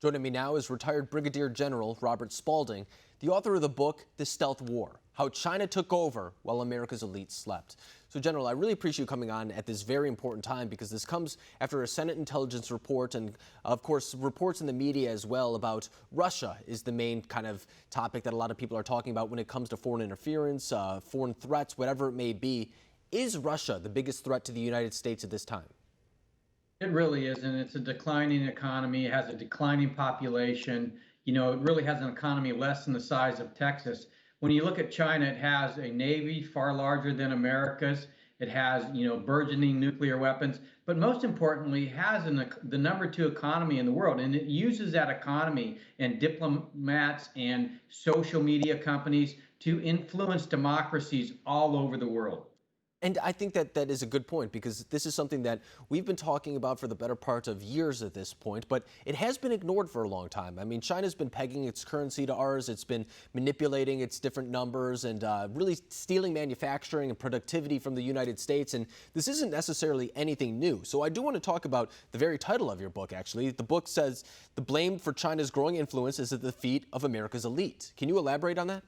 Joining me now is retired Brigadier General Robert Spalding, the author of the book, The Stealth War, How China Took Over While America's Elite Slept. So, General, I really appreciate you coming on at this very important time because this comes after a Senate intelligence report and, of course, reports in the media as well about Russia is the main kind of topic that a lot of people are talking about when it comes to foreign interference, foreign threats, whatever it may be. Is Russia the biggest threat to the United States at this time? It really is, and it's a declining economy. It has a declining population. It really has an economy less than the size of Texas. When you look at China, it has a navy far larger than America's. It has, burgeoning nuclear weapons, but most importantly, has the number 2 economy in the world, and it uses that economy and diplomats and social media companies to influence democracies all over the world. And I think that is a good point because this is something that we've been talking about for the better part of years at this point, but it has been ignored for a long time. I mean, China's been pegging its currency to ours. It's been manipulating its different numbers and really stealing manufacturing and productivity from the United States. And this isn't necessarily anything new. So I do want to talk about the very title of your book, actually. The book says the blame for China's growing influence is at the feet of America's elite. Can you elaborate on that?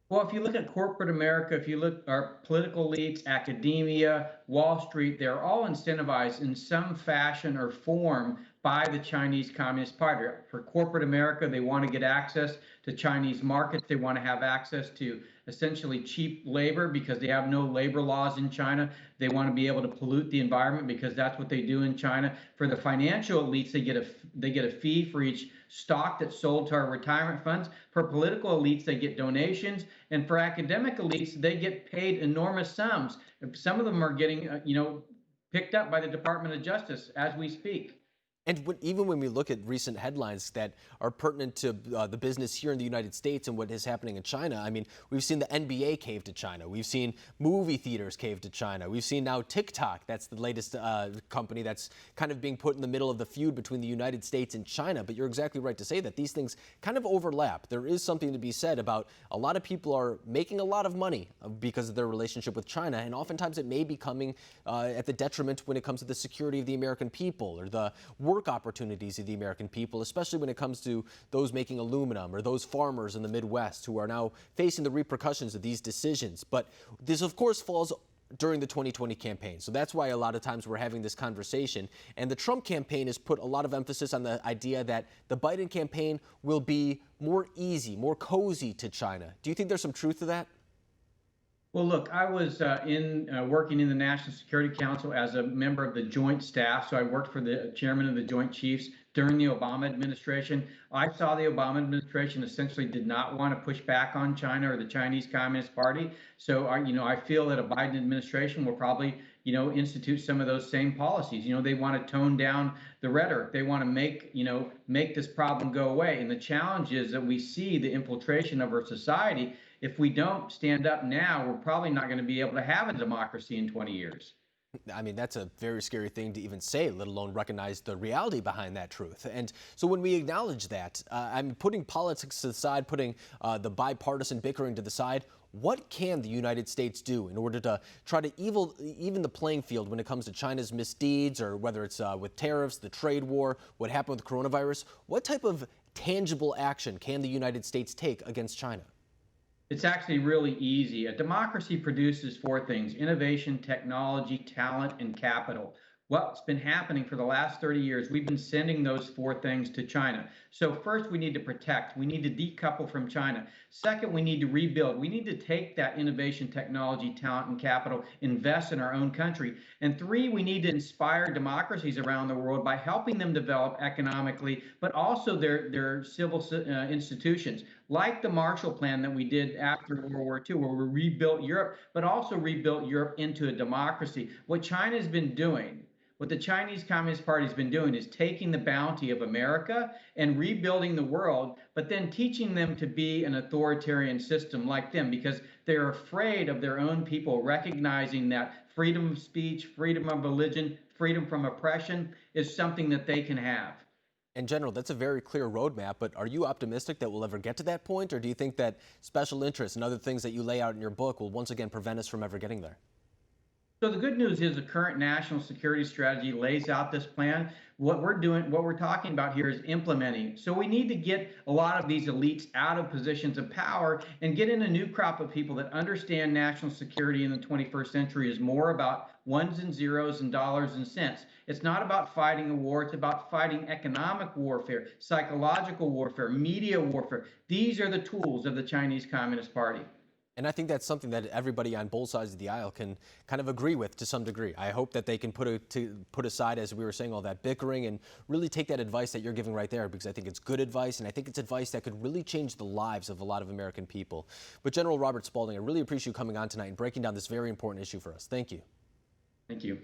Well, if you look at corporate America, if you look at our political elites, academia, Wall Street, they're all incentivized in some fashion or form by the Chinese Communist Party. For corporate America, they want to get access to Chinese markets. They want to have access to essentially cheap labor because they have no labor laws in China. They want to be able to pollute the environment because that's what they do in China. For the financial elites, they get a fee for each stock that's sold to our retirement funds. For political elites, they get donations. And for academic elites, they get paid enormous sums. Some of them are getting, picked up by the Department of Justice as we speak. And even when we look at recent headlines that are pertinent to the business here in the United States and what is happening in China, I mean, we've seen the NBA cave to China. We've seen movie theaters cave to China. We've seen now TikTok. That's the latest company that's kind of being put in the middle of the feud between the United States and China. But you're exactly right to say that these things kind of overlap. There is something to be said about a lot of people are making a lot of money because of their relationship with China. And oftentimes it may be coming at the detriment when it comes to the security of the American people or the work opportunities of the American people, especially when it comes to those making aluminum or those farmers in the Midwest who are now facing the repercussions of these decisions. But this, of course, falls during the 2020 campaign. So that's why a lot of times we're having this conversation. And the Trump campaign has put a lot of emphasis on the idea that the Biden campaign will be more easy, more cozy to China. Do you think there's some truth to that? Well, look, I was working in the National Security Council as a member of the Joint Staff. So I worked for the chairman of the Joint Chiefs during the Obama administration. I saw the Obama administration essentially did not want to push back on China or the Chinese Communist Party. So I feel that a Biden administration will probably institute some of those same policies. They want to tone down the rhetoric. They want to make this problem go away. And the challenge is that we see the infiltration of our society. If we don't stand up now, we're probably not going to be able to have a democracy in 20 years. I mean, that's a very scary thing to even say, let alone recognize the reality behind that truth. And so when we acknowledge that, I'm putting politics aside, putting the bipartisan bickering to the side. What can the United States do in order to try to even the playing field when it comes to China's misdeeds, or whether it's with tariffs, the trade war, what happened with coronavirus? What type of tangible action can the United States take against China? It's actually really easy. A democracy produces 4 things: innovation, technology, talent, and capital. What's been happening for the last 30 years, we've been sending those 4 things to China. So first, we need to protect. We need to decouple from China. Second, we need to rebuild. We need to take that innovation, technology, talent, and capital, invest in our own country. And 3, we need to inspire democracies around the world by helping them develop economically, but also their civil institutions, like the Marshall Plan that we did after World War II, where we rebuilt Europe, but also rebuilt Europe into a democracy. What China's been doing, what the Chinese Communist Party has been doing, is taking the bounty of America and rebuilding the world, but then teaching them to be an authoritarian system like them because they're afraid of their own people recognizing that freedom of speech, freedom of religion, freedom from oppression is something that they can have. And General, that's a very clear roadmap, but are you optimistic that we'll ever get to that point, or do you think that special interests and other things that you lay out in your book will once again prevent us from ever getting there? So the good news is the current national security strategy lays out this plan. What we're talking about here is implementing. So we need to get a lot of these elites out of positions of power and get in a new crop of people that understand national security in the 21st century is more about ones and zeros and dollars and cents. It's not about fighting a war, it's about fighting economic warfare, psychological warfare, media warfare. These are the tools of the Chinese Communist Party. And I think that's something that everybody on both sides of the aisle can kind of agree with to some degree. I hope that they can put aside, as we were saying, all that bickering and really take that advice that you're giving right there, because I think it's good advice, and I think it's advice that could really change the lives of a lot of American people. But General Robert Spalding, I really appreciate you coming on tonight and breaking down this very important issue for us. Thank you. Thank you.